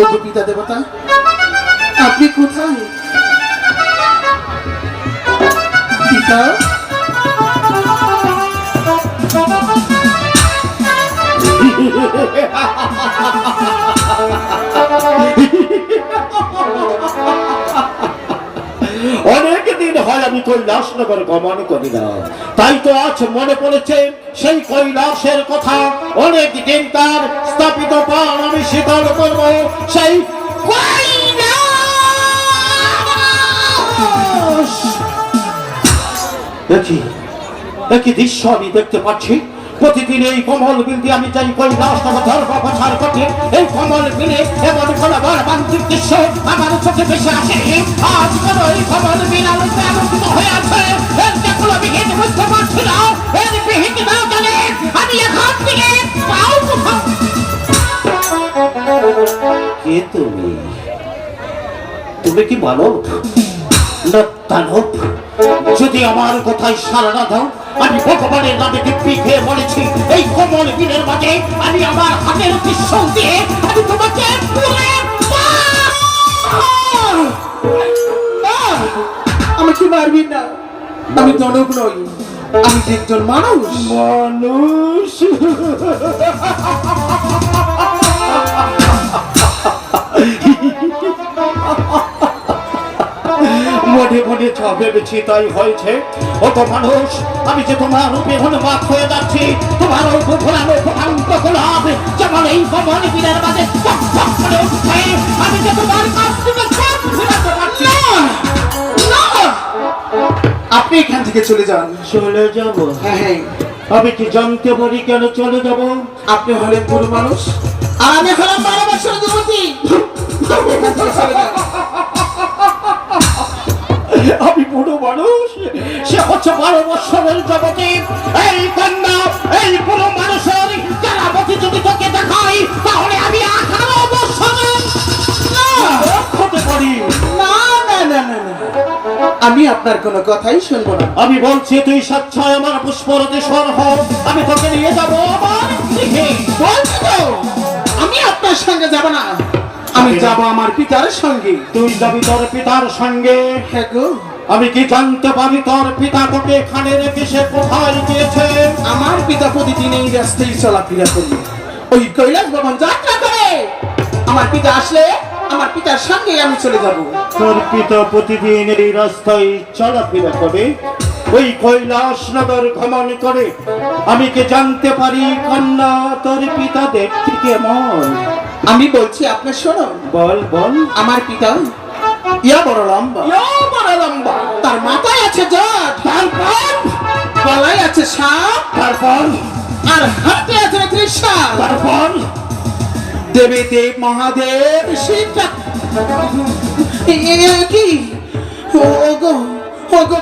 ওগো পিতা দেবতা, আপনি কোথায়? পিতা, অনেকদিন হয় আমি কৈলাসনগর গমন করি না, তাই তো আজ মনে পড়েছে সেই কৈলাসের কথা। অনেক দিন তার স্থাপিত প্রাণ আমি শীতল করবো সেই কৈলাস। একই দৃশ্য আমি দেখতে পাচ্ছি। প্রতিদিন এই কমল বিল দিয়ে আমি যাই কৈলাসনগর ধর্ম প্রচার করতে। এই কমল বিলে এমন কলবার বান্তিক দৃশ্য আমার চোখে ভেসে আসে। আজ কেন এই কমল বিল আলোতে আলোকিত হয়ে আছে? এর দেখলো বিহীন বুঝতে পারছি না। এর বিহীন না জানে আমি এখান থেকে পাও কোথাও। কে তুমি? তুমি কি মানব না দানব? যদি আমার কথায় সাড়া না দাও, আমি ভগবানের নামে দিব্যি খেয়ে বলেছি এই কমল বিলের মাঝে আমি আমার হাতের ত্রিশূল দিয়ে আমি তোমাকে আমাকে মারবি না, আমি দানব নই, আমি একজন মানুষ। মানুষ মনে মনে যা ভেবেছি তাই হয়েছে। অত মানুষ, আমি যে তোমার রূপে হনুমাত হয়ে যাচ্ছি। তোমার ঘোরানো ভ্রান্ত গোলাপ যেমন এই কমল বিলের মাঝে করে উঠছে, আমি যে তোমার কাছ থেকে সব ফেরাতে পারছি না। আপনি এখান থেকে চলে যান। চলে যাব? হ্যাঁ হ্যাঁ, আমি কি জানতে পারি কেন চলে যাব? আপনি হলেন বুড়ো মানুষ আর আমি হলাম 12 বছরের যুবতী। আপনি এখান থেকে চলে যান। আমি বুড়ো মানুষ, সে হচ্ছে 12 বছরের যুবতী। এই কন্যা, এই বুড়ো মানুষের কারাবতী যদি তোকে দেখাই তাহলে আমি 18 বছরের হতে পারি। না না না না না, আমি আপনার কোনো কথাই শুনবো না। আমি বলছি তুই স্বেচ্ছায় আমার পুষ্পরতে সর হও, আমি তোকে নিয়ে যাবো আমার গৃহে। বলছি তো, আমি আপনার সঙ্গে যাব না, আমি যাব আমার পিতার সঙ্গে। তুই যাবি তোর পিতার সঙ্গে? হ্যাঁ গো, আমি কি জানতে পারি তোর পিতা তোকে এখানে রেখে সে কোথায় গিয়েছে? আমার পিতা প্রতিদিন এই রাস্তায় চলাফেরা করে, ওই কৈলাস ভবন যাত্রা করে। আমার পিতা আসলে আমার পিতার সঙ্গে আমি চলে যাব। তোর পিতা প্রতিদিন এই রাস্তায় চলাফেরা করে, ওই কৈলাসনগর ভ্রমণ করে। আমি কি জানতে পারি কন্যা তোর পিতা দেখতে কেমন? আমি বলছি আপনি শোনো। বল বল। আমার পিতা ইয়া বড় লম্বা, তার মাথায় আছে জট, তারপর গলায় আছে সাপ, তারপর আর হাতে আছে ত্রিশূল, তারপর দেবী দেব মহাদেব শিব কি ওগো ওগো